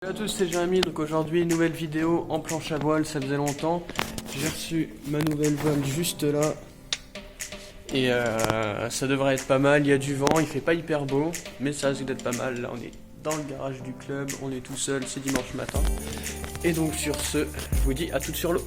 Salut à tous, c'est Jérémy. Donc aujourd'hui, nouvelle vidéo en planche à voile. Ça faisait longtemps. J'ai reçu ma nouvelle voile juste là. Et ça devrait être pas mal. Il y a du vent, il fait pas hyper beau, mais ça risque d'être pas mal. Là, on est dans le garage du club, on est tout seul, c'est dimanche matin. Et donc sur ce, je vous dis à toutes sur l'eau.